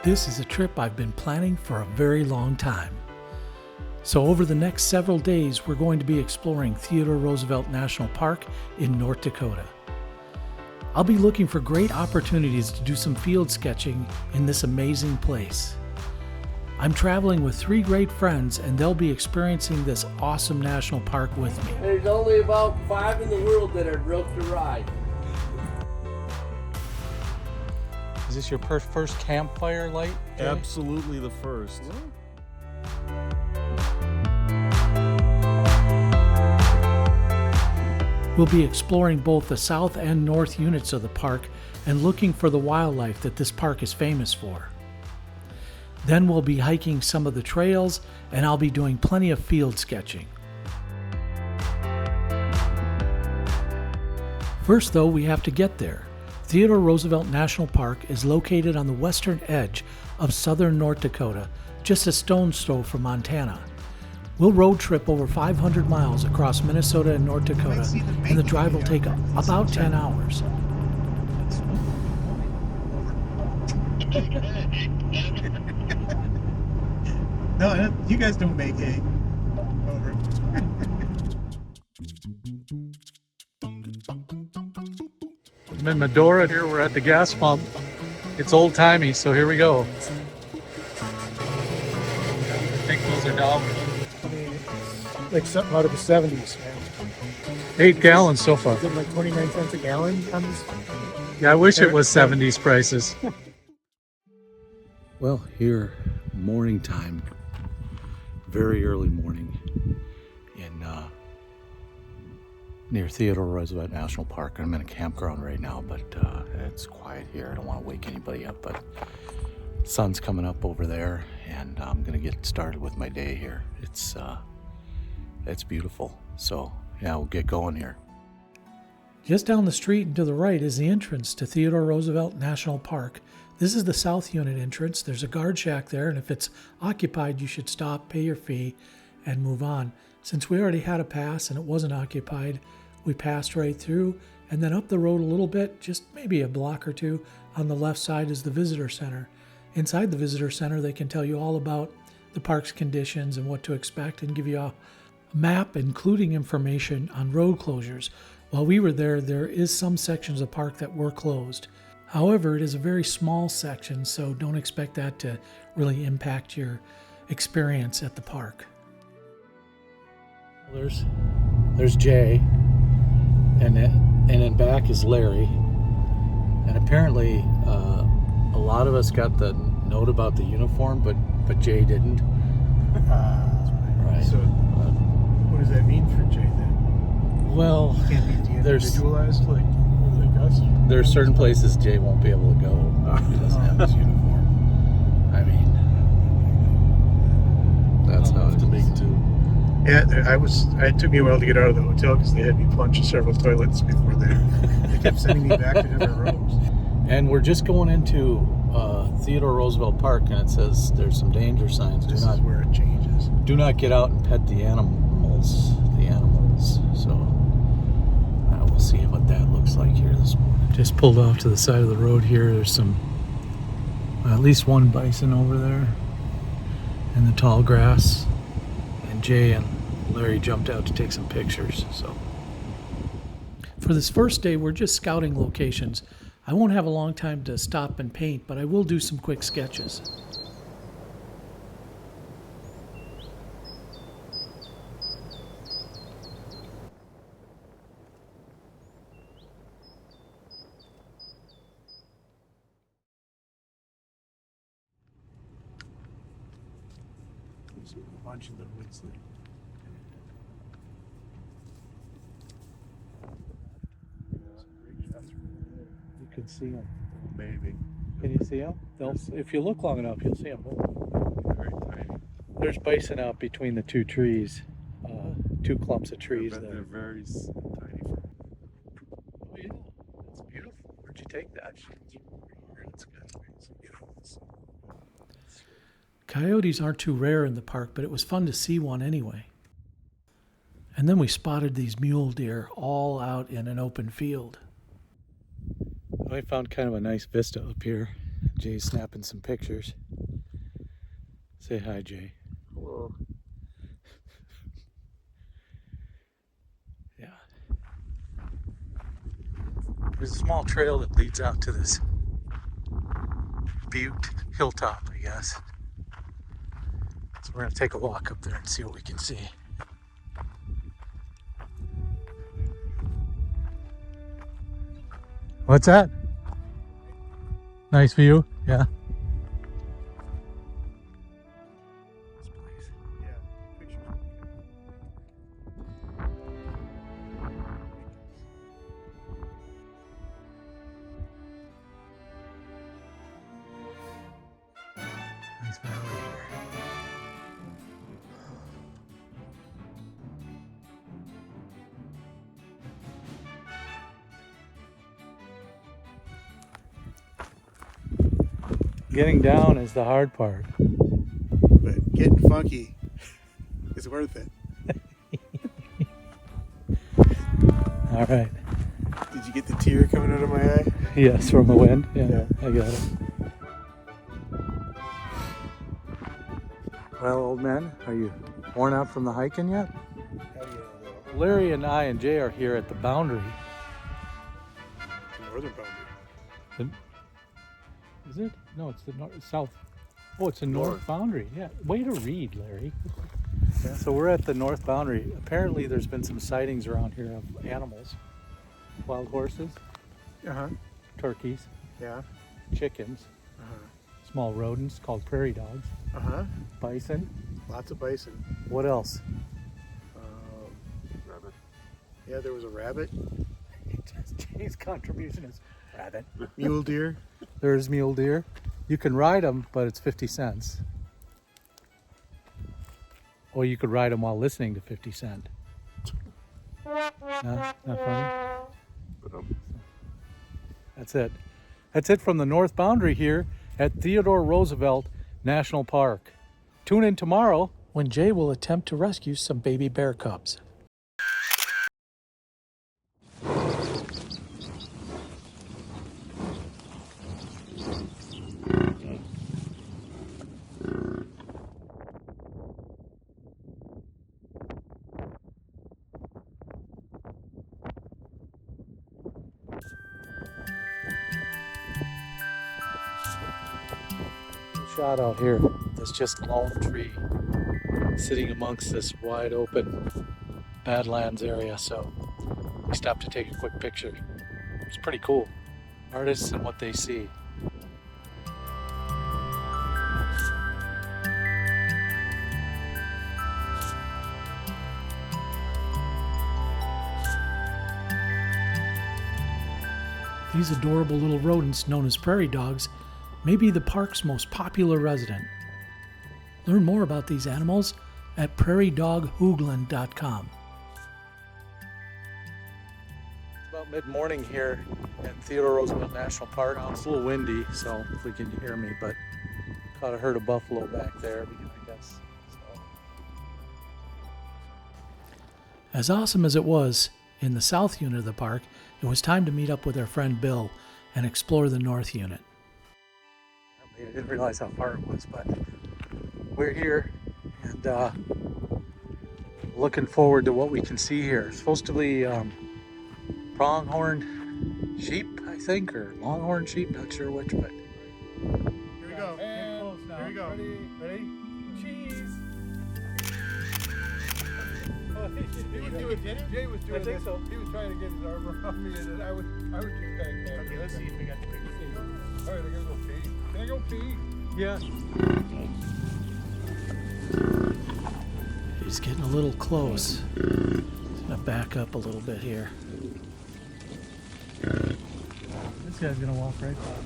This is a trip I've been planning for a very long time. So over the next several days, we're going to be exploring Theodore Roosevelt National Park in North Dakota. I'll be looking for great opportunities to do some field sketching in this amazing place. I'm traveling with 3 great friends, and they'll be experiencing this awesome national park with me. There's only about 5 in the world that are built to ride. Is this your first campfire light, Jay? Absolutely the first. We'll be exploring both the south and north units of the park and looking for the wildlife that this park is famous for. Then we'll be hiking some of the trails, and I'll be doing plenty of field sketching. First, though, we have to get there. Theodore Roosevelt National Park is located on the western edge of southern North Dakota, just a stone's throw from Montana. We'll road trip over 500 miles across Minnesota and North Dakota, and the drive will take about 10 hours. No, you guys don't make hay. Over. I'm in Medora here. We're at the gas pump. It's old-timey, so here we go. I think those are dollars. I mean, it's like something out of the 70s, man. 8 gallons so far. Is it like 29 cents a gallon on this? Yeah, I wish it was 70s prices. Well, here, morning time, very early morning in near Theodore Roosevelt National Park. I'm in a campground right now, but it's quiet here. I don't want to wake anybody up, but sun's coming up over there, and I'm gonna get started with my day here. It's beautiful. So yeah, we'll get going here. Just down the street and to the right is the entrance to Theodore Roosevelt National Park. This is the south unit entrance. There's a guard shack there, and if it's occupied, you should stop, pay your fee, and move on. Since we already had a pass and it wasn't occupied, we passed right through, and then up the road a little bit, just maybe a block or two, on the left side is the visitor center. Inside the visitor center, they can tell you all about the park's conditions and what to expect, and give you a map including information on road closures. While we were there is some sections of the park that were closed. However, it is a very small section, so don't expect that to really impact your experience at the park. There's Jay, and in back is Larry. And apparently, a lot of us got the note about the uniform, but Jay didn't. Right. So, what does that mean for Jay then? Well, He can't be de-individualized like us? there's certain places Jay won't be able to go if he doesn't have his uniform. I mean, that's how it is. Yeah, it took me a while to get out of the hotel because they had me plunge several toilets before they kept sending me back to different rooms. And we're just going into Theodore Roosevelt Park, and it says there's some danger signs. This is where it changes. Do not get out and pet the animals. So we'll see what that looks like here this morning. Just pulled off to the side of the road here. There's some, at least one bison over there in the tall grass. And Jay and Larry jumped out to take some pictures. So for this first day, we're just scouting locations. I won't have a long time to stop and paint, but I will do some quick sketches. There's a bunch of the woods there. You can see them. Maybe. Can you see them? If you look long enough, you'll see them. Very tiny. There's bison out between the 2 trees, 2 clumps of trees They're there. very tiny. Oh yeah, that's beautiful. Where'd you take that? It's beautiful. Coyotes aren't too rare in the park, but it was fun to see one anyway. And then we spotted these mule deer all out in an open field. I found kind of a nice vista up here. Jay's snapping some pictures. Say hi, Jay. Hello. Yeah. There's a small trail that leads out to this butte, hilltop, I guess. So we're gonna take a walk up there and see what we can see. What's that? Nice view? Yeah. Yeah, pictures. Nice valley here. Getting down is the hard part. But getting funky is worth it. All right. Did you get the tear coming out of my eye? Yes, from the wind. Yeah, Yeah. I got it. Well, old man, are you worn out from the hiking yet? How do you know, though? Larry and I and Jay are here at the boundary. The northern boundary. Is it? No, it's the south. Oh, it's the north boundary. Yeah. Way to read, Larry. Yeah, so we're at the north boundary. Apparently, there's been some sightings around here of animals, wild horses, Uh-huh. turkeys, Yeah. chickens, Uh-huh. small rodents called prairie dogs, Uh-huh. bison. Lots of bison. What else? Rabbit. Yeah, there was a rabbit. Jay's contribution is rabbit. Mule deer. There's mule deer. You can ride them, but it's 50 cents. Or you could ride them while listening to 50 Cent. No, not funny? But That's it. That's it from the north boundary here at Theodore Roosevelt National Park. Tune in tomorrow when Jay will attempt to rescue some baby bear cubs. Shot out here. There's just lone tree sitting amongst this wide open Badlands area. So we stopped to take a quick picture. It's pretty cool. Artists and what they see. These adorable little rodents known as prairie dogs may be the park's most popular resident. Learn more about these animals at prairiedoghoogland.com. It's about mid-morning here at Theodore Roosevelt National Park. It's a little windy, so if we can hear me, but caught a herd of buffalo back there behind us. So. As awesome as it was in the south unit of the park, it was time to meet up with our friend Bill and explore the north unit. I didn't realize how far it was, but we're here and looking forward to what we can see here. It's supposed to be pronghorn sheep, I think, or longhorn sheep, not sure which, but. Here we go. Get close now. Here we go. Ready? Cheese! Jay was doing I think this. so. He was trying to get his arm around me, and I was just kind of. Okay, let's see if we got the picture. All right, I gotta go pee. Can I go pee? Yeah. He's getting a little close. He's gonna back up a little bit here. This guy's gonna walk right by us.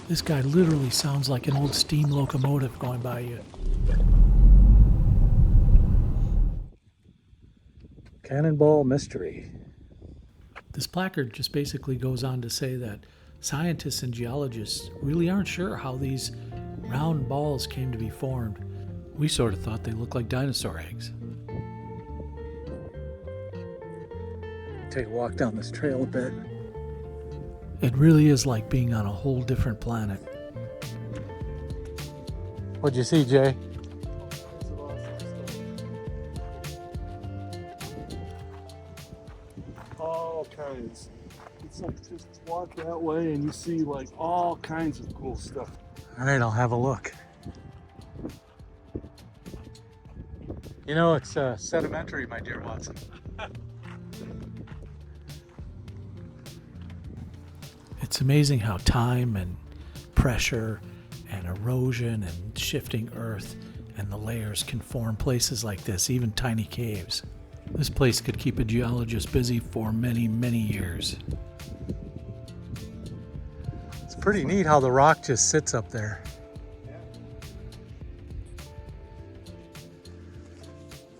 This guy literally sounds like an old steam locomotive going by you. Cannonball Mystery. This placard just basically goes on to say that scientists and geologists really aren't sure how these round balls came to be formed. We sort of thought they looked like dinosaur eggs. Take a walk down this trail a bit. It really is like being on a whole different planet. What'd you see, Jay? All kinds. It's like just walk that way and you see like all kinds of cool stuff. All right, I'll have a look. You know, it's sedimentary, my dear Watson. It's amazing how time and pressure and erosion and shifting earth and the layers can form places like this, even tiny caves. This place could keep a geologist busy for many, many years. It's pretty neat how the rock just sits up there.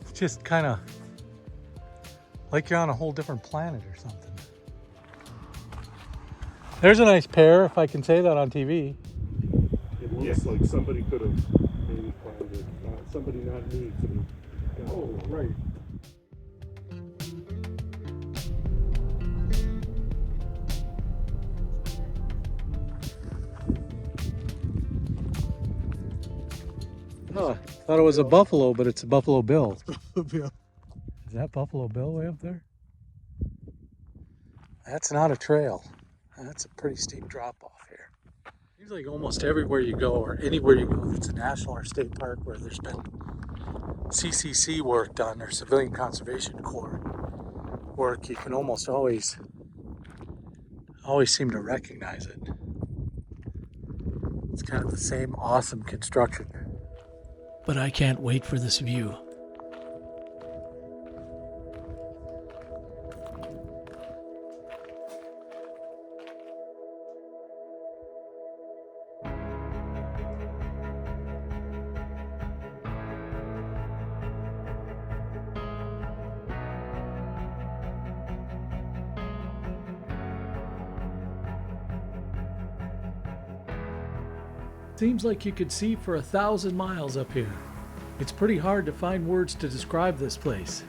It's just kind of like you're on a whole different planet or something. There's a nice pair, if I can say that on TV. It looks like somebody could have maybe planted it. Somebody not me could have. Oh, right. Oh, I thought it was a buffalo, but it's a Buffalo Bill. Yeah. Is that Buffalo Bill way up there? That's not a trail. That's a pretty steep drop off here. Seems like almost everywhere you go, or anywhere you go, if it's a national or state park where there's been CCC work done or Civilian Conservation Corps work, you can almost always seem to recognize it. It's kind of the same awesome construction. But I can't wait for this view. Seems like you could see for 1,000 miles up here. It's pretty hard to find words to describe this place.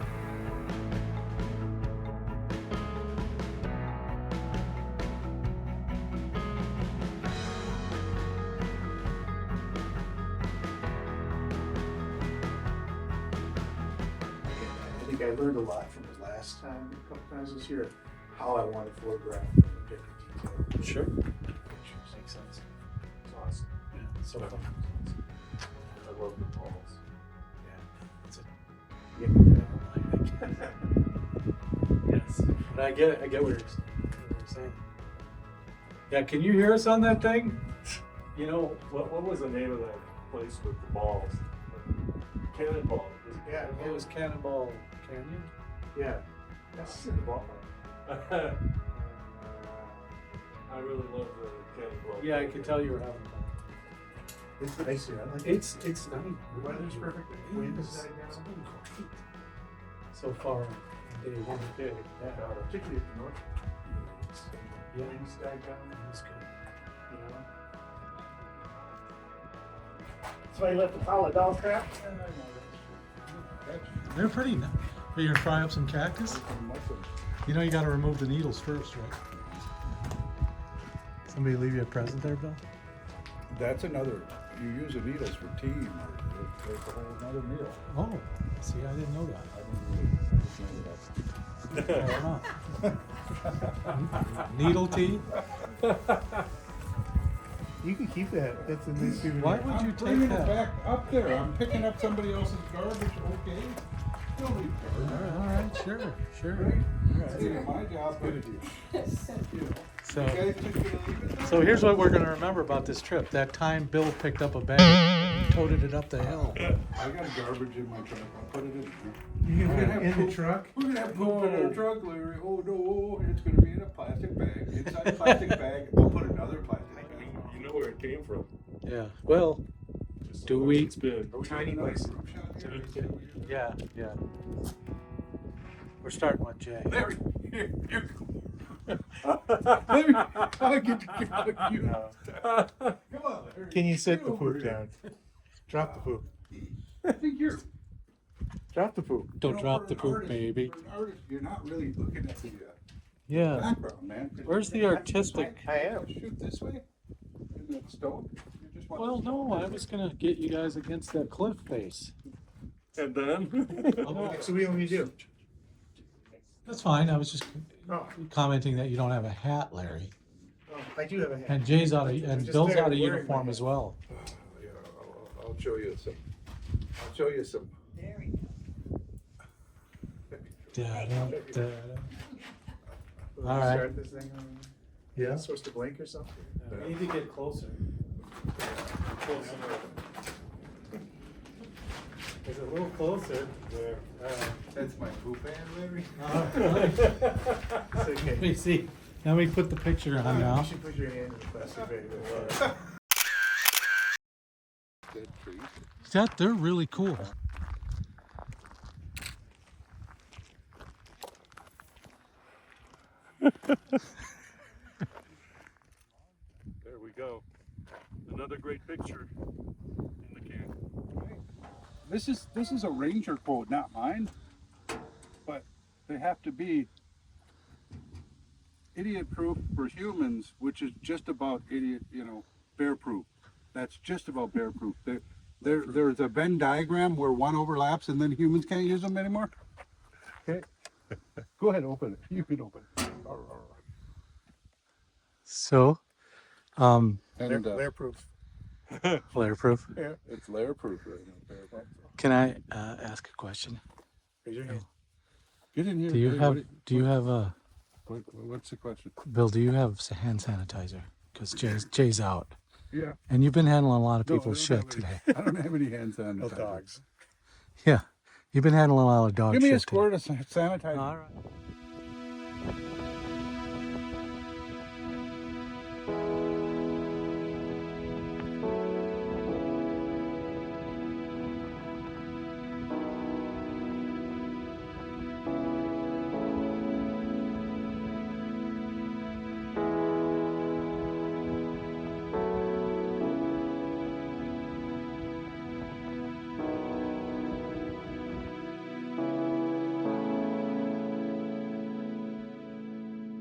I think I learned a lot from the last time, a couple times this year, how I want to photograph from a different detail. Sure. Pictures. Makes sense. It's awesome. Yeah, so fun. I love the balls. Yes, but I get it. I get what you're saying. Yeah, can you hear us on that thing? You know, what was the name of that place with the balls? Cannonball. Yeah, It was Cannonball Canyon. yeah. That's in the ballpark. I really love the cannonball. Yeah, I could tell you were having fun. It's nice here. I like it. It's nice. The weather's perfect. The wind is died It's down. been great so far. Day one. Yeah, particularly at the north. Yeah. Winds died down. That's good. You know. So I left the pile of dog crap. They're pretty nice. Are you gonna fry up some cactus? You know you gotta remove the needles first, right? Somebody leave you a present there, Bill? That's another, you use the needles for tea, there's a whole another meal. Oh, see, I didn't know that. I didn't really, Fair enough. Needle tea? You can keep that. That's a nice souvenir. Why would you I'm take bringing it that? back up there, I'm picking up somebody else's garbage, okay? Don't leave garbage. All right, sure. That's my job, but you know, So, you guys just gonna leave it there? so here's what we're gonna remember about this trip. That time Bill picked up a bag and toted it up the hill. I got garbage in my truck, I'll put it in there. You We're can gonna put have it in the poop. truck. We're gonna have poop in our truck, Larry. Oh no, it's gonna be in a plastic bag. Inside the plastic bag, I'll put another plastic bag. You know where it came from. Yeah. Well, Just Do so we- It's been. Tiny place. yeah. We're starting with Jay. Larry, here you go. Larry, I'll get you. Come on, Larry. Can you set the Get over poop here. down? Drop the poop. I think you're. Drop the poop. Don't you know, drop for the an poop, artist- baby. For an artist, you're not really looking at the Yeah. background, man. 'Cause Where's the you're artistic- I am. Shoot this way. In that stone. You just want Well, the no, stone. I was gonna get you guys against that cliff face. And then? So we only do. That's fine. I was just Oh, commenting that you don't have a hat, Larry. I do have a hat. And Jay's out of, and just Bill's there out of wearing my uniform hat. as well. Yeah, I'll show you some. I'll show you some. Da-da-da-da. Will All we right. Start this thing. Yeah. It's supposed to blink or something. We need to get closer. Is it a little closer? There. That's my poop hand, Larry. It's okay. Let me see. Let me put the picture on now. You should put your hand in the plastic bag. Dead tree. They're really cool. There we go. Another great picture in the can. This is a ranger quote, not mine. But they have to be idiot proof for humans, which is just about bear proof. That's just about bear proof. There's a Venn diagram where one overlaps and then humans can't use them anymore. Okay. Go ahead, open it. You can open it. So, And Layer proof. flare proof. it's layer proof right now. Can I ask a question? Raise your hand. Get in here. Do you Dave. have a What's the question? Bill? Do you have hand sanitizer? Because Jay's out, Yeah. and you've been handling a lot of No, I people's don't shit have today. any- I don't have any hands on No dogs. Yeah, you've been handling a lot of dog Give shit me a squirt of sanitizer. today. All right.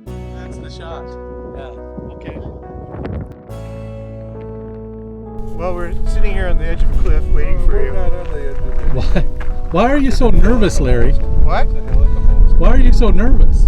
That's the shot. Yeah. Okay. Well, we're sitting here on the edge of a cliff waiting for you. Not on the edge of it. Why are you so nervous, Larry? What? Why are you so nervous?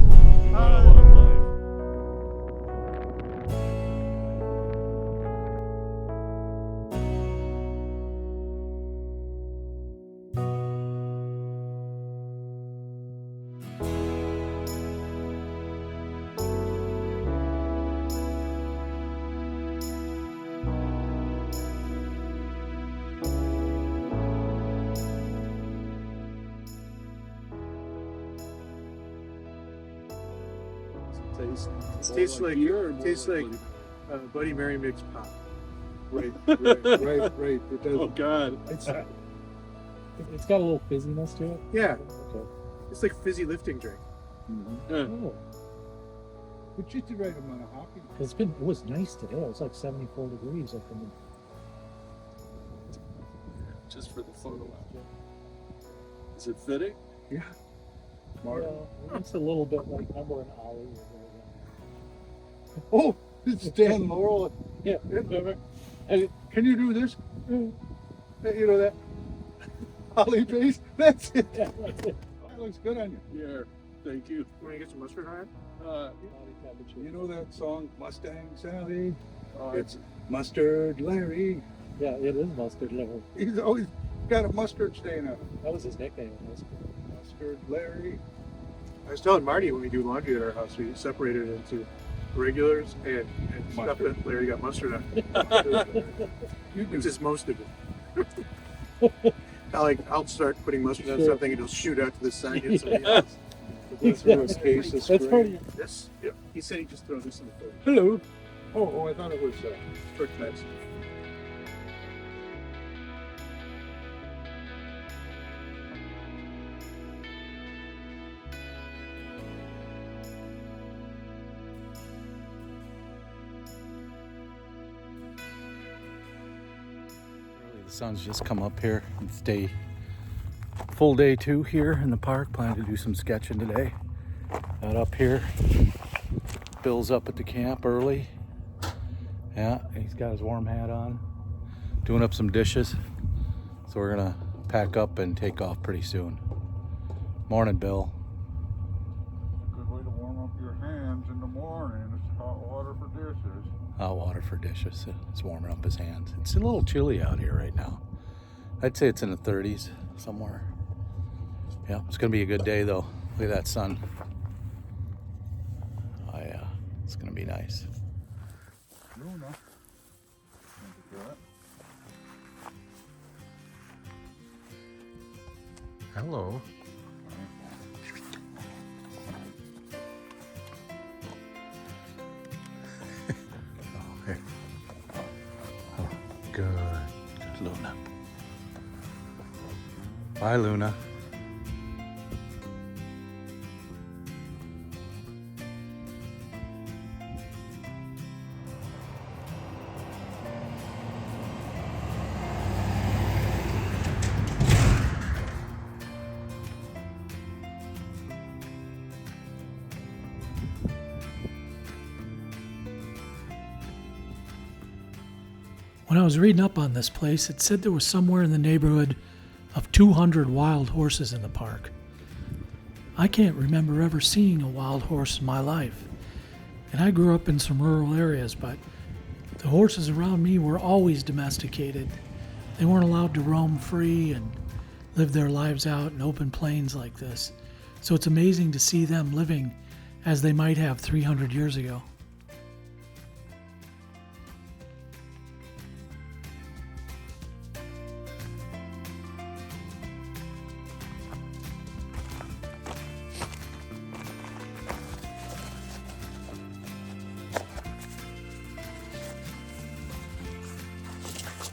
It tastes like Bloody Mary mixed pop. Right. It does. Oh God. It's got a little fizziness to it. Yeah, Okay. it's like fizzy lifting drink. Oh, But you did right amount of hockey. it was nice today. It was like 74 degrees up in the. Just for the photo op. Is it fitting? Yeah. Yeah, it's a little bit like remember an ollie. Oh, it's Dan Laurel. Yeah. Hey, can you do this? You know that Ollie face? That's it. That looks good on you. Yeah. Thank you. Want to get some mustard on it? You know that song Mustang Sally? Oh, It's Mustard Larry. Yeah, it is mustard liver. He's always got a mustard stain on him. That was his nickname. Mustard Larry. I was telling Marty when we do laundry at our house, we separated it into regulars and stuff Mustard. that Larry got mustard on. You do. Which is most of it. I'll start putting mustard on Sure. something and it'll shoot out to the side. And somebody else. That's through his case of That's spray. part of your. This? Yep. He said he just throw this in the fridge. Hello. Oh, I thought it was Quick nuts. Sun's just come up here. It's full day 2 here in the park. Planning to do some sketching today. Got up here. Bill's up at the camp early. Yeah, he's got his warm hat on. Doing up some dishes. So we're gonna pack up and take off pretty soon. Morning, Bill. Good way to warm up your hands in the morning. It's hot water for dishes. Hot water for dishes. It's warming up his hands. It's a little chilly out here right now. I'd say it's in the 30s somewhere. Yeah, it's gonna be a good day though. Look at that sun. Oh yeah, it's gonna be nice. Luna. Hello. Okay. Oh, good. Good, Luna. Bye, Luna. When I was reading up on this place, it said there was somewhere in the neighborhood of 200 wild horses in the park. I can't remember ever seeing a wild horse in my life. And I grew up in some rural areas, but the horses around me were always domesticated. They weren't allowed to roam free and live their lives out in open plains like this. So it's amazing to see them living as they might have 300 years ago.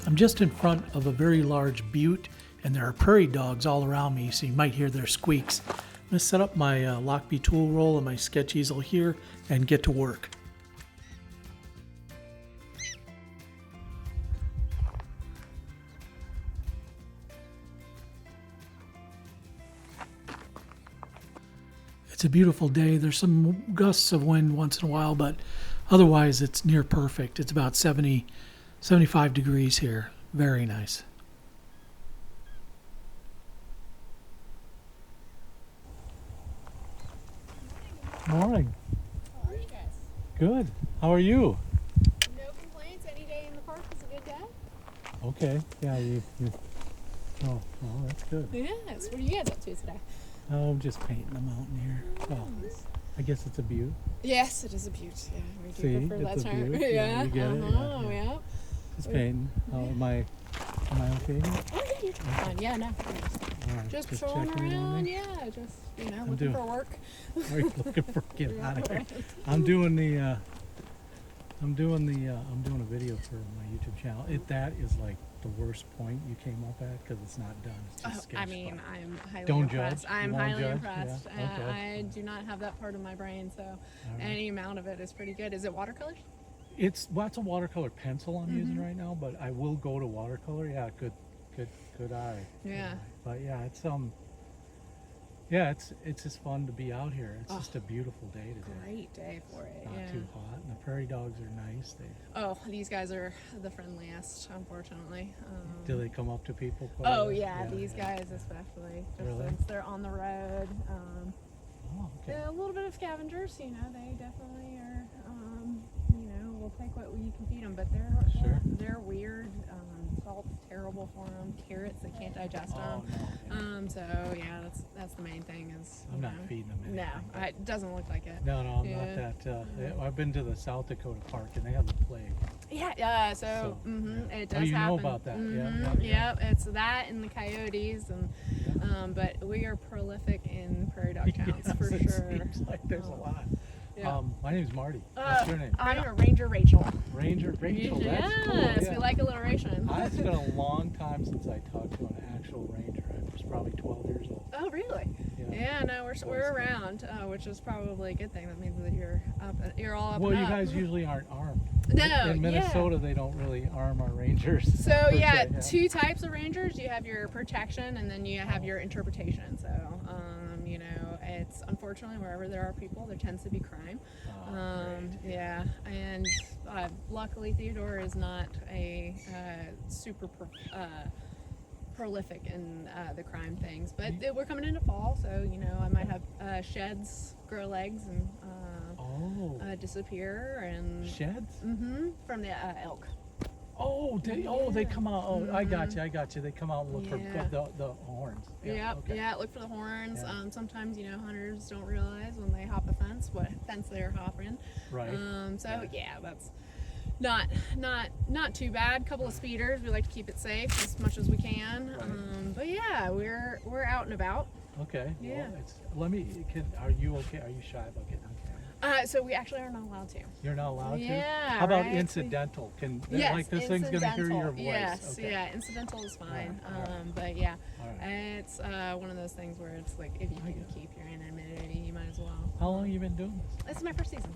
I'm just in front of a very large butte, and there are prairie dogs all around me, so you might hear their squeaks. I'm going to set up my Lockbee tool roll and my sketch easel here and get to work. It's a beautiful day. There's some gusts of wind once in a while, but otherwise it's near perfect. It's about 75 degrees here. Very nice. Morning. How are you guys? Good. How are you? No complaints. Any day in the park is a good day. Okay. Yeah, you oh, that's good. Yes. What are you guys up to today? Oh, I'm just painting the mountain here. Well, I guess it's a butte. Yes, it is a beaut. Yeah, we do See, prefer it's that a term. butte. Yeah. You get it? Uh-huh. Yeah. Just painting. Am I okay here? Oh, yeah, you're fine. Yeah, no. All right. Just checking patrolling in on around. you. Yeah, just looking for work. Are you looking for getting out of here? Right. I'm doing a video for my YouTube channel. That is like the worst point you came up at because it's not done. It's just sketch I mean, stuff. I'm highly Don't impressed. judge. I'm You won't highly judge? impressed. Yeah, okay. I do not have that part of my brain, so right. any amount of it is pretty good. Is it watercolors? It's a watercolor pencil I'm using right now, but I will go to watercolor. Yeah, good eye. Yeah. But yeah, it's just fun to be out here. It's just a beautiful day today. Great day for it. Not Yeah. too hot, and the prairie dogs are nice. Oh, these guys are the friendliest, unfortunately. Do they come up to people? Quite a Oh bit? yeah, these guys especially. Just Really? since they're on the road. Oh, okay. They're a little bit of scavengers, they definitely are. Will take what you can feed them, but they're weird. Salt's terrible for them. Carrots, they can't digest them. No. So yeah, that's the main thing. Is I'm not feeding them anything. No, it doesn't look like it. No, I'm Yeah. not that. I've been to the South Dakota park and they have the plague. Yeah, so yeah. it does Oh, you happen. know about that? Yeah, it's that and the coyotes, and but we are prolific in prairie dog counts for It sure. seems like there's a lot. Yeah. My name's Marty. What's your name? I'm a Ranger Rachel. Ranger Rachel. That's cool. Yes, Yeah. we like alliteration. It's been a long time since I talked to an actual ranger. I was probably 12 years old. Oh, really? Yeah. Yeah, no, we're around, which is probably a good thing. That means that you're up, you're all up. Well, and you up. guys usually aren't armed. No, In Minnesota, they don't really arm our rangers. So per yeah, se, two types of rangers. You have your protection, and then you have your interpretation. So you know, it's unfortunately wherever there are people, there tends to be crime. Yeah, and luckily Theodore is not a super prolific in the crime things, but we're coming into fall, so you know I might have sheds grow legs and disappear and sheds. From the elk. They come out. Oh, I got you. They come out and look for the horns. Look for the horns. Sometimes, you know, hunters don't realize when they hop a fence what fence they're hopping. Right. That's not too bad. Couple of speeders. We like to keep it safe as much as we can. Right. But yeah, we're out and about. Okay. Yeah. Well, are you okay? Are you shy about getting on camera? So we actually are not allowed to. You're not allowed to? Yeah. How about right? incidental? Yes, like this thing's gonna hear your voice? Yes, okay. yeah, incidental is fine. All right. But yeah, right. it's one of those things where it's like if you can keep your anonymity, you might as well. How long have you been doing this? This is my first season.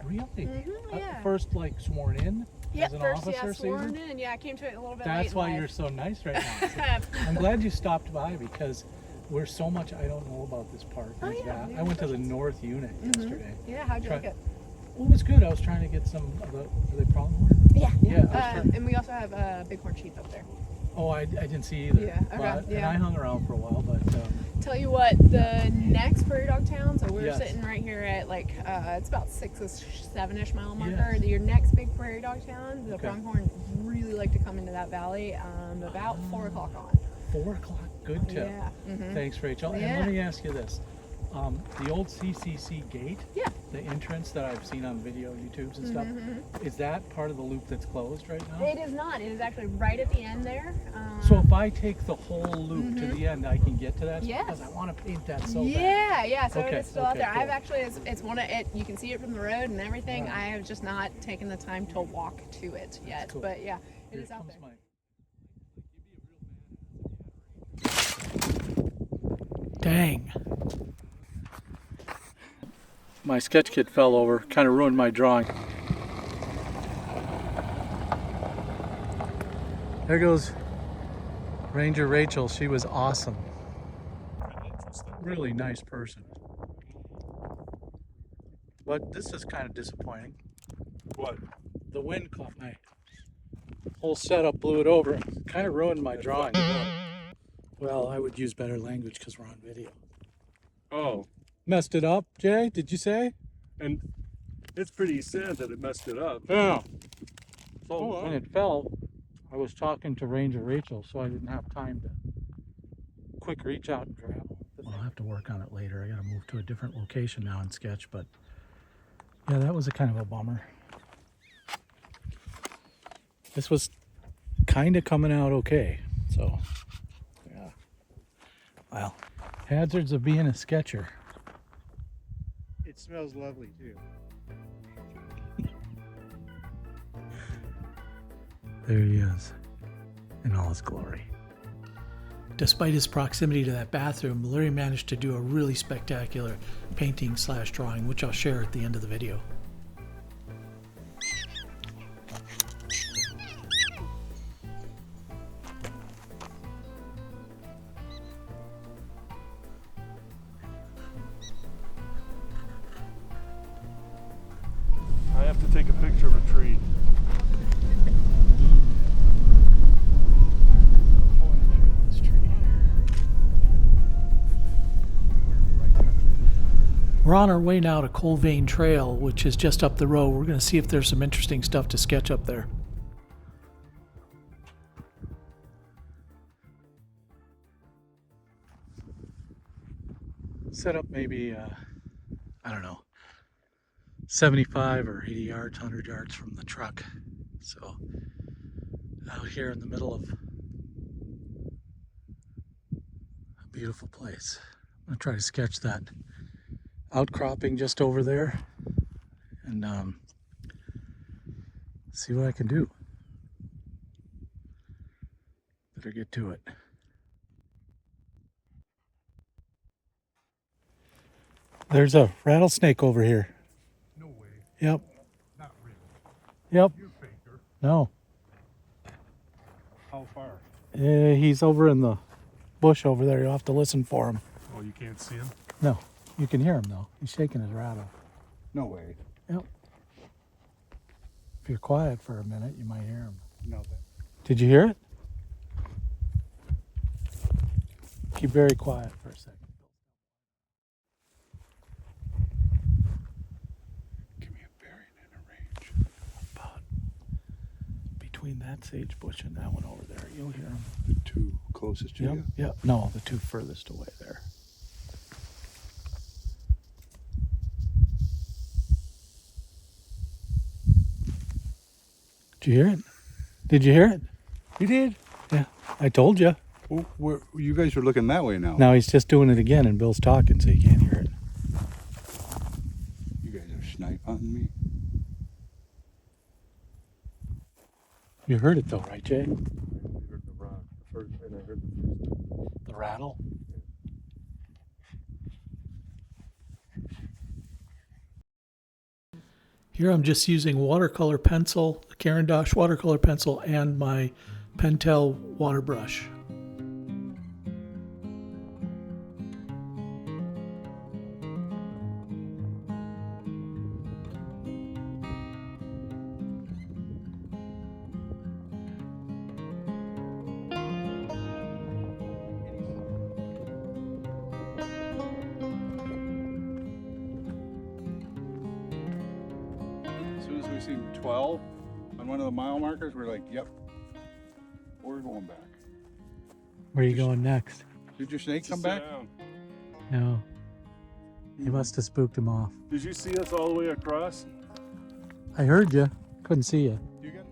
Really? Yeah. First, like sworn in as an officer sworn season? in. Yeah, I came to it a little bit That's late why in you're life. so nice right now. I'm glad you stopped by because we're so much I don't know about this park. I went to the North Unit yesterday. Yeah, how'd you like it? Well, it was good. I was trying to get some of the, are they pronghorn? Yeah. And we also have bighorn sheep up there. Oh, I didn't see either. Yeah, okay, And I hung around for a while, but... Tell you what, the next prairie dog town, so we're Yes. sitting right here at like, it's about 7-ish mile marker. Yes. Your next big prairie dog town, the Okay. pronghorn really like to come into that valley about 4 o'clock on. 4 o'clock, good tip. Yeah. Thanks, Rachel. And Yeah. let me ask you this. The old CCC gate, Yeah. the entrance that I've seen on video, YouTubes and stuff, is that part of the loop that's closed right now? It is not. It is actually right at the end there. So if I take the whole loop to the end, I can get to that? Yes. Because I want to paint that so bad. Yeah. So Okay, it is still out okay, there. cool. I've actually, it's one of it. You can see it from the road and everything. Right. I have just not taken the time to walk to it yet. cool. But yeah, it Here is out comes there. Dang. My sketch kit fell over, kind of ruined my drawing. There goes Ranger Rachel. She was awesome. Really nice person. But this is kind of disappointing. What? The wind caught my whole setup, blew it over. Kind of ruined my drawing. Well, I would use better language because we're on video. Oh, Messed it up, Jay? Did you say? and it's pretty sad that it messed it up. Yeah. Oh, So when it fell, I was talking to Ranger Rachel, so I didn't have time to quick reach out and grab it. Well, I'll have to work on it later. I got to move to a different location now and sketch, but yeah, that was a kind of a bummer. This was kind of coming out okay, so yeah. Well, hazards of being a sketcher. It smells lovely too. There he is, in all his glory. Despite his proximity to that bathroom, Larry managed to do a really spectacular painting/drawing, which I'll share at the end of the video. I have to take a picture of a tree. We're on our way now to Coal Vein Trail, which is just up the road. We're going to see if there's some interesting stuff to sketch up there. Set up maybe, I don't know, 75 or 80 yards, 100 yards from the truck. So out here in the middle of a beautiful place. I'm going to try to sketch that outcropping just over there and see what I can do. Better get to it. There's a rattlesnake over here. No way. Yep. Not really. Yep. You're faker. No. How far? He's over in the bush over there. You'll have to listen for him. Oh, you can't see him? No. You can hear him though. He's shaking his rattle. No way. Yep. If you're quiet for a minute, you might hear him. No. Did you hear it? Keep very quiet for a second. Give me a bearing and a range. About between that sage bush and that one over there, you'll hear him. The two closest to Yep. you? Yep. No, the two furthest away there. Did you hear it? Did you hear it? You did? Yeah. I told you. Well, you guys are looking that way now. Now he's just doing it again, and Bill's talking, so you can't hear it. You guys are snipe hunting me. You heard it though, right, Jay? I only heard the rock. The first, and I heard the first time. The rattle. Here I'm just using watercolor pencil, Caran d'Ache watercolor pencil, and my Pentel water brush. As soon as we seen 12 on one of the mile markers, we're like, yep, we're going back. Where are you going next? Did your snake come Sit back? down. No. You must have spooked him off. Did you see us all the way across? I heard you. Couldn't see you. You got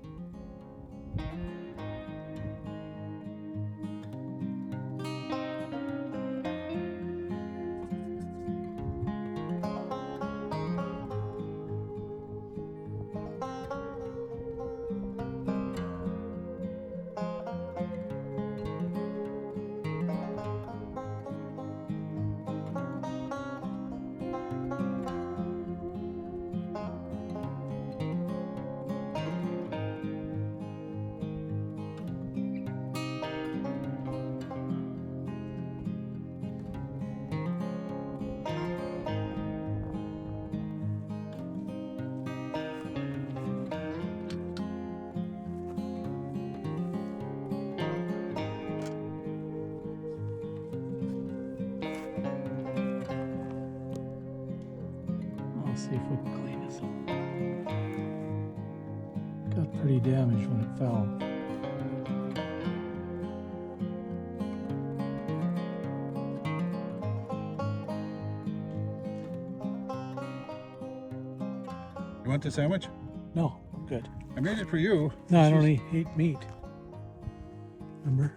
I'll see if we can clean this up. Got pretty damaged when it fell. You want the sandwich? No, I'm good. I made it for you. No, I don't eat meat. Remember?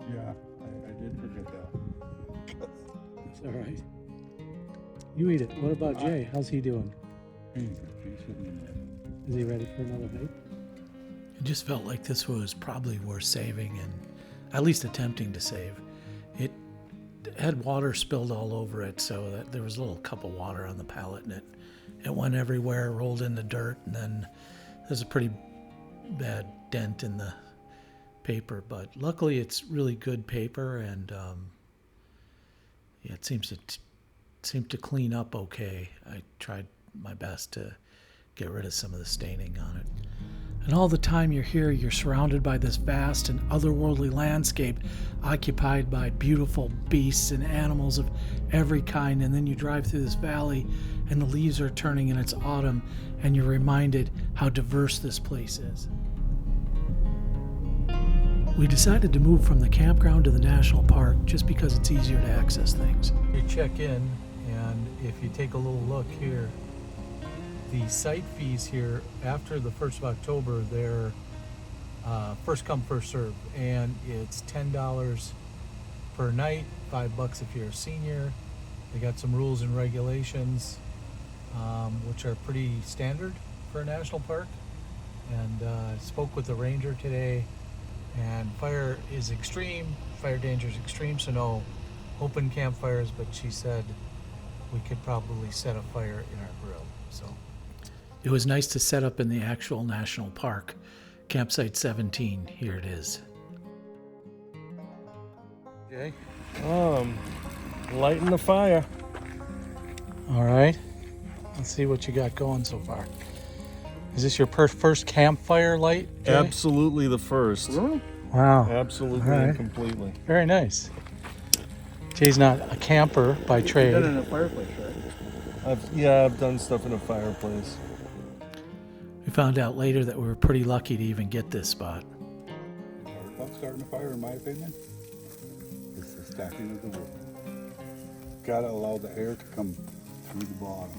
Yeah, I did forget that. It's all right. You eat it. What about Jay? How's he doing? He's sitting in there. Is he ready for another bite? It just felt like this was probably worth saving and at least attempting to save. It had water spilled all over it, so that there was a little cup of water on the pallet, and it went everywhere, rolled in the dirt, and then there's a pretty bad dent in the paper. But luckily, it's really good paper, and yeah, it seems to clean up okay. I tried my best to get rid of some of the staining on it. And all the time you're here, you're surrounded by this vast and otherworldly landscape occupied by beautiful beasts and animals of every kind. And then you drive through this valley and the leaves are turning and it's autumn, and you're reminded how diverse this place is. We decided to move from the campground to the national park just because it's easier to access things. You check in, and if you take a little look here, the site fees here after the 1st of October, they're first come, first serve, and it's $10 per night, $5 if you're a senior. They got some rules and regulations, which are pretty standard for a national park. And I spoke with the ranger today, and fire is extreme, fire danger is extreme, so no open campfires, but she said we could probably set a fire in our grill. So it was nice to set up in the actual national park. Campsite 17, here it is. Okay. Lighting the fire. All right. Let's see what you got going so far. Is this your first campfire light, Jay? Absolutely the first. Wow. Absolutely All right. and completely. Very nice. Jay's not a camper by trade. You've done it in a fireplace, right? I've done stuff in a fireplace. We found out later that we were pretty lucky to even get this spot. About starting a fire, in my opinion, is the stacking of the wood. Gotta allow the air to come through the bottom.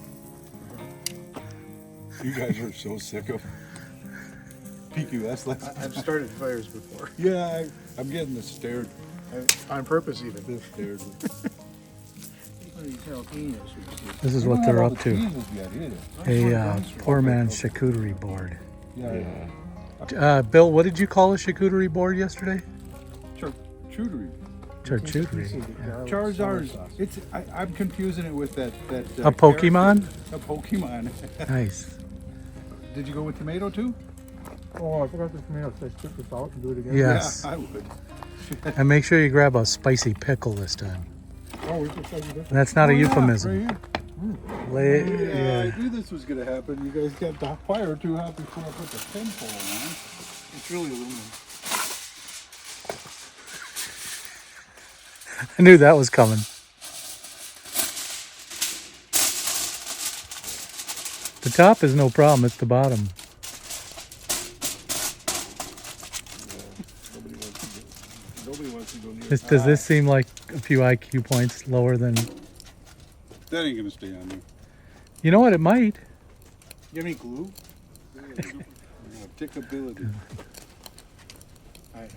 You guys are so sick of PQS. I've started fires before. Yeah, I'm getting this stared. On purpose, even. This stared. This is what they're up to. A poor man's charcuterie board. Yeah. Bill, what did you call a charcuterie board yesterday? Charcuterie. Charcuterie. Charizard. I'm confusing it with that. A Pokemon? A Pokemon. Nice. Did you go with tomato too? Oh, I forgot the tomato. Should I strip this out and do it again? Yes. Yeah, I would. And make sure you grab a spicy pickle this time. Oh, we just said this. That's not a Yeah, euphemism. right Lay it, here. yeah. I knew this was gonna happen. You guys got the fire too hot before I put the tinfoil on. It's really aluminum. I knew that was coming. The top is no problem, it's the bottom. Nobody wants to go near. Does this seem like a few IQ points lower than... That ain't gonna stay on there. You know what, it might. You have any glue? Tickability. I'm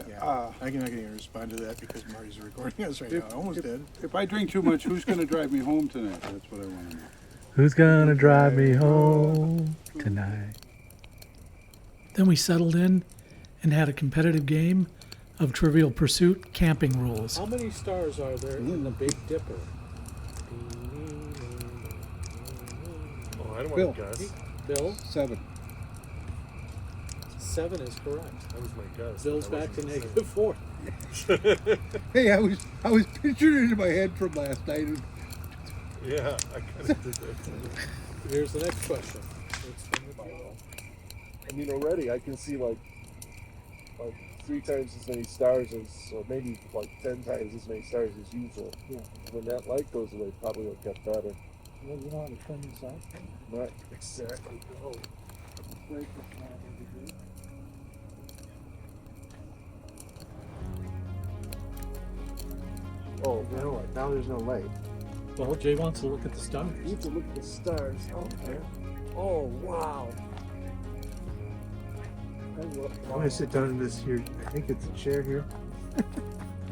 not going to respond to that because Marty's recording us right now. I almost did. If I drink too much, who's gonna drive me home tonight? That's what I want to know. Who's gonna drive me home tonight? Then we settled in and had a competitive game of Trivial Pursuit camping rules. How many stars are there in the Big Dipper? Oh, I don't Bill. want to guess. Bill, 7. 7 is correct. That was my guess. Bill's back to -4. Hey, I was picturing it in my head from last night. Yeah, I kind of did that. Here's the next question. It's from the Bible. I mean, already I can see like 3 times as many stars as, or maybe like 10 times as many stars as usual. Yeah. When that light goes away, probably will get better. Well, you know how to turn this on? Not exactly. No. Oh, you know what? Now there's no light. Well, Jay wants to look at the You stars. need to look at the stars. Okay. Oh, wow. I'm going to sit down in this here. I think it's a chair here.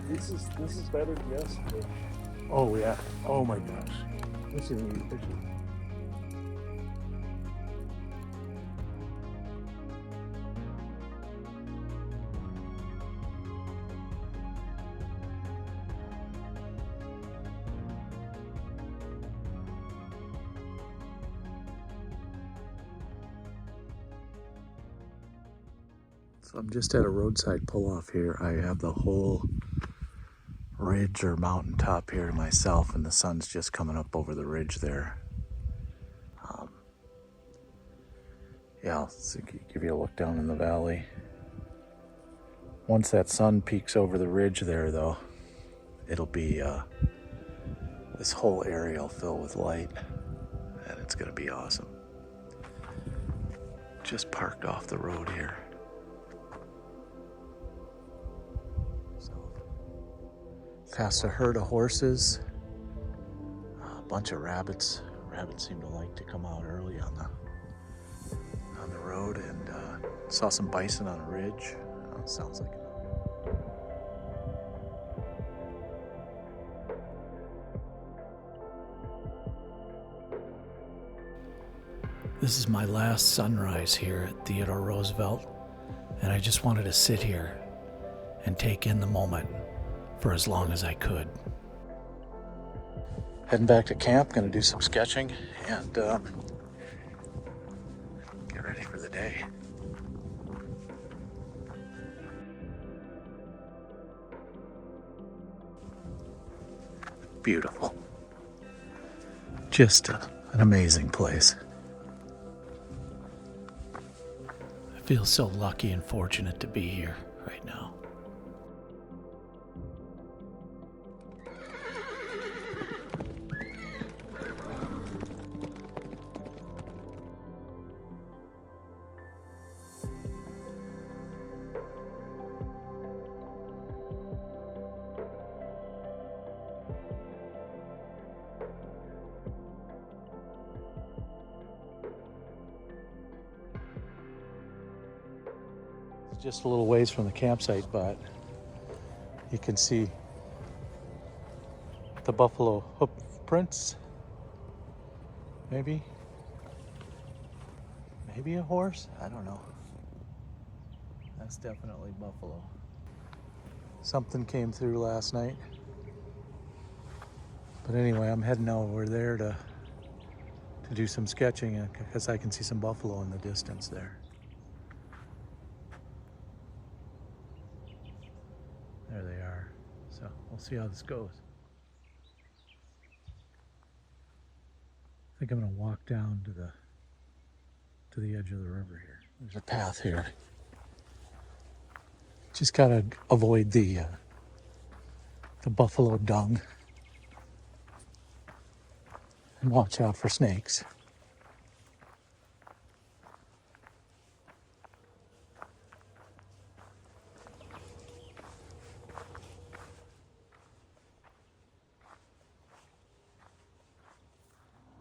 This is better than yesterday. Oh, yeah. Oh, my gosh. Let's see if we can get a picture. So I'm just at a roadside pull-off here. I have the whole ridge or mountaintop here to myself, and the sun's just coming up over the ridge there. Yeah, I'll give you a look down in the valley. Once that sun peaks over the ridge there, though, it'll be this whole area will fill with light, and it's gonna be awesome. Just parked off the road here. Past a herd of horses, a bunch of rabbits. Rabbits seem to like to come out early on the road, and saw some bison on a ridge. Sounds like it. This is my last sunrise here at Theodore Roosevelt, and I just wanted to sit here and take in the moment for as long as I could. Heading back to camp, gonna do some sketching and get ready for the day. Beautiful. Just an amazing place. I feel so lucky and fortunate to be here right now. Just a little ways from the campsite, but you can see the buffalo hoof prints. Maybe a horse? I don't know. That's definitely buffalo. Something came through last night. But anyway, I'm heading over there to do some sketching because I can see some buffalo in the distance there. There they are. So we'll see how this goes. I think I'm gonna walk down to the edge of the river here. There's a path here. Just gotta avoid the buffalo dung and watch out for snakes.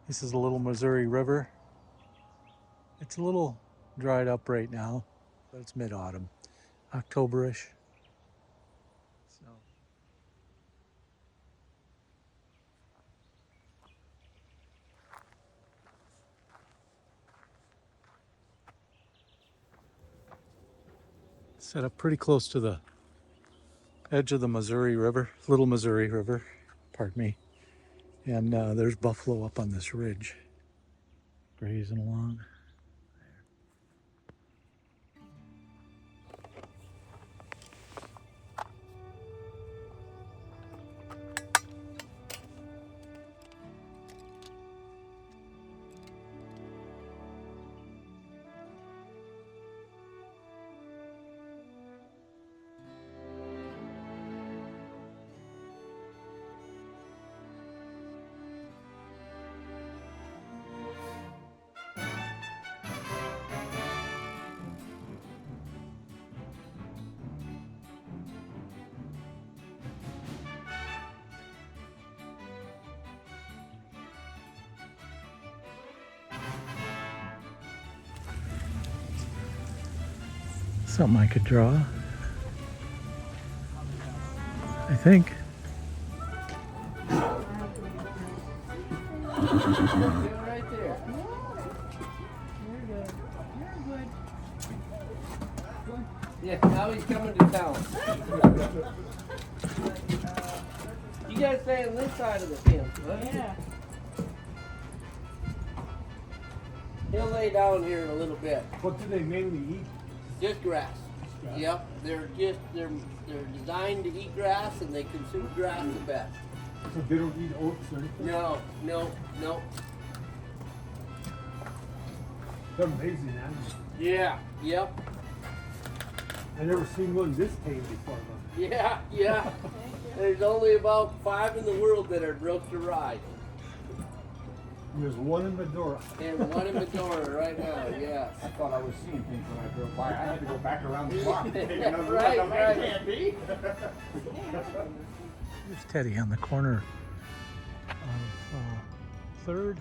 This is a little Missouri River. It's a little dried up right now, but it's mid-autumn, October-ish. So set up pretty close to the edge of the Missouri River, Little Missouri River, pardon me. And there's buffalo up on this ridge, grazing along. Something I could draw, I think. Right there. You're good. Yeah, now he's coming to town. You guys stay on this side of the fence, huh? Yeah. He'll lay down here in a little bit. What do they mainly eat? Just grass. Yep, they're designed to eat grass, and they consume grass the best. So they don't eat oats or anything? No. They're amazing animals. Yeah, yep. I never seen one this tame before. Yeah. There's only about 5 in the world that are built to ride. There's one in Medora. And one in Medora right now, yes. I thought I was seeing things when I drove by. I had to go back around the block and take another look. Right. That can't be. There's Teddy on the corner of 3rd.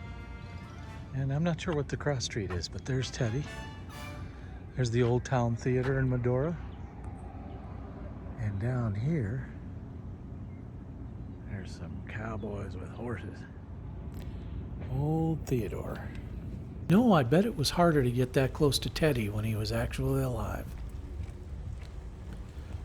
And I'm not sure what the cross street is, but there's Teddy. There's the Old Town Theater in Medora. And down here, there's some cowboys with horses. Old Theodore. No, I bet it was harder to get that close to Teddy when he was actually alive.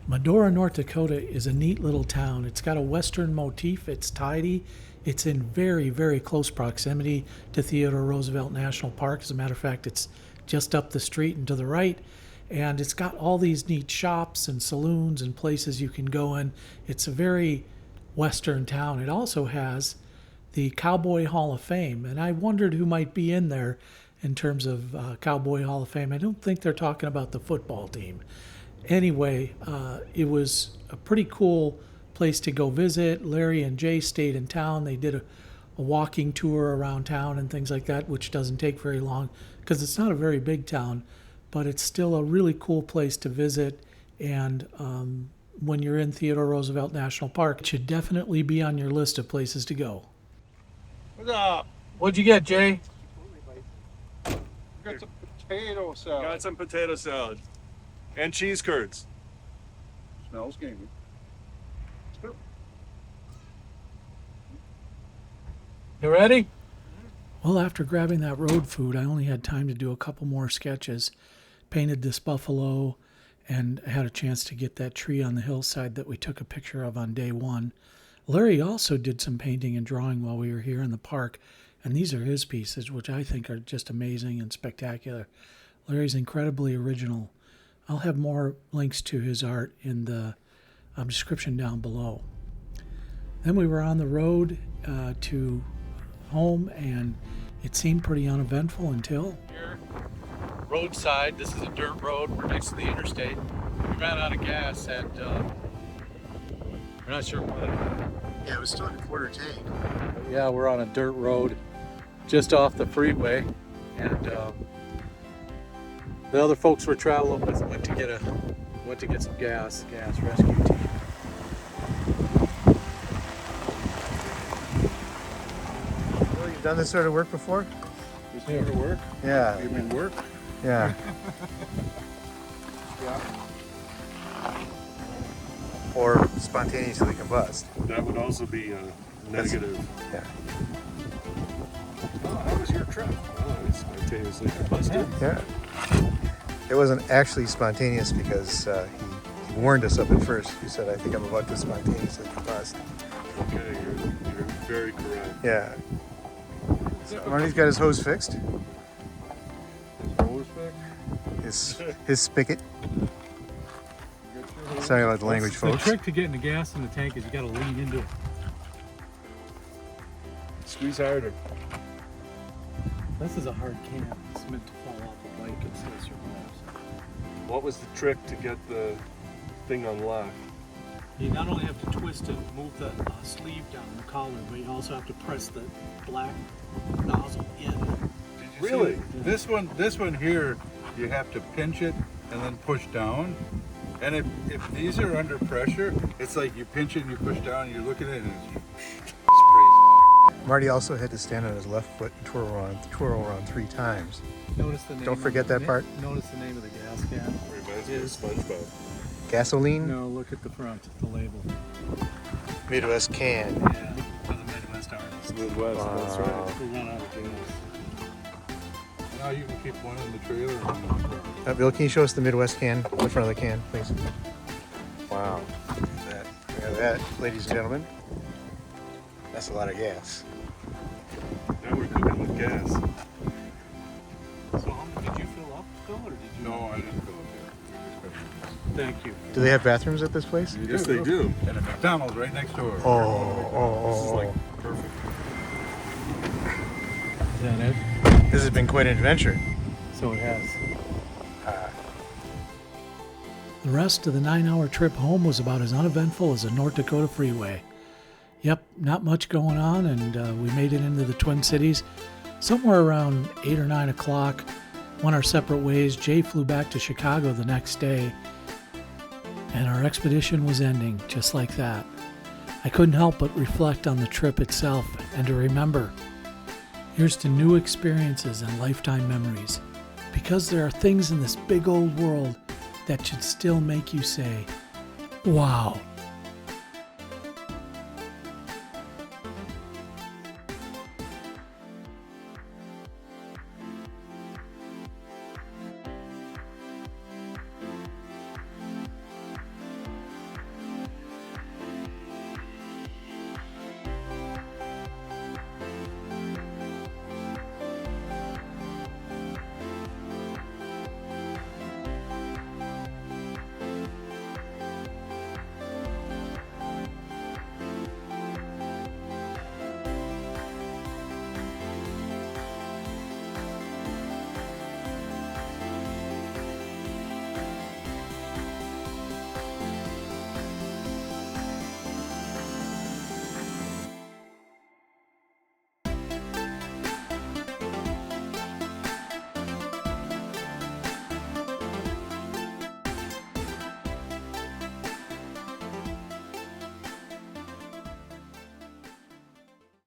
Medora, North Dakota is a neat little town. It's got a western motif. It's tidy. It's in very, very close proximity to Theodore Roosevelt National Park. As a matter of fact, it's just up the street and to the right. And it's got all these neat shops and saloons and places you can go in. It's a very western town. It also has the Cowboy Hall of Fame. And I wondered who might be in there in terms of Cowboy Hall of Fame. I don't think they're talking about the football team. Anyway, it was a pretty cool place to go visit. Larry and Jay stayed in town. They did a walking tour around town and things like that, which doesn't take very long because it's not a very big town, but it's still a really cool place to visit. And when you're in Theodore Roosevelt National Park, it should definitely be on your list of places to go. What's up? What'd you get, Jay? Got some potato salad. Got some potato salad and cheese curds. Smells gamey. You ready? Well, after grabbing that road food, I only had time to do a couple more sketches. Painted this buffalo and had a chance to get that tree on the hillside that we took a picture of on day one. Larry also did some painting and drawing while we were here in the park, and these are his pieces, which I think are just amazing and spectacular. Larry's incredibly original. I'll have more links to his art in the description down below. Then we were on the road to home, and it seemed pretty uneventful until... Here, roadside. This is a dirt road. We're next to the interstate. We ran out of gas, and we're not sure what. Yeah, it was still a quarter tank. Yeah, we're on a dirt road just off the freeway, and the other folks we're traveling with went to get some gas rescue team. Well, you've done this sort of work before? This sort of work? Yeah. You mean work? Yeah. Yeah. Or spontaneously combust. That would also be a negative. Yeah. Oh, how was your trip? Oh, it's spontaneously combusted. Yeah. It wasn't actually spontaneous because he warned us up at first. He said, I think I'm about to spontaneously combust. Okay, you're very correct. Yeah. So Marty's got his hose fixed. His spigot. Sorry about the language, folks. The trick to getting the gas in the tank is you got to lean into it. Squeeze harder. This is a hard can. It's meant to fall off a bike and still survives. What was the trick to get the thing unlocked? You not only have to twist it, move the sleeve down the collar, but you also have to press the black nozzle in. Did you Really? see this one here, you have to pinch it and then push down. And if these are under pressure, it's like you pinch it and you push down and you look at it and it's crazy. Marty also had to stand on his left foot and twirl around 3 times. Notice the name. Don't forget that part. Notice the name of the gas can. Reminds me of SpongeBob. Gasoline, No, look at the front, the label. Midwest can. Yeah, for the Midwest artists. Midwest, that's right. We run out of gas. Now you can keep one in the trailer and one in the car. Bill, can you show us the Midwest can, the front of the can, please? Wow. Look at that, ladies and gentlemen. That's a lot of gas. Now we're cooking with gas. So did you fill up, Bill, or did you? No, I didn't fill it there. Thank you. Do they have bathrooms at this place? Yes, they do. And a McDonald's right next door. This is like perfect. Is that it? This has been quite an adventure. So it has. The rest of the 9-hour trip home was about as uneventful as a North Dakota freeway. Yep, not much going on, and we made it into the Twin Cities somewhere around 8 or 9 o'clock. Went our separate ways. Jay flew back to Chicago the next day, and our expedition was ending just like that. I couldn't help but reflect on the trip itself and to remember, here's to new experiences and lifetime memories, because there are things in this big old world that should still make you say, wow.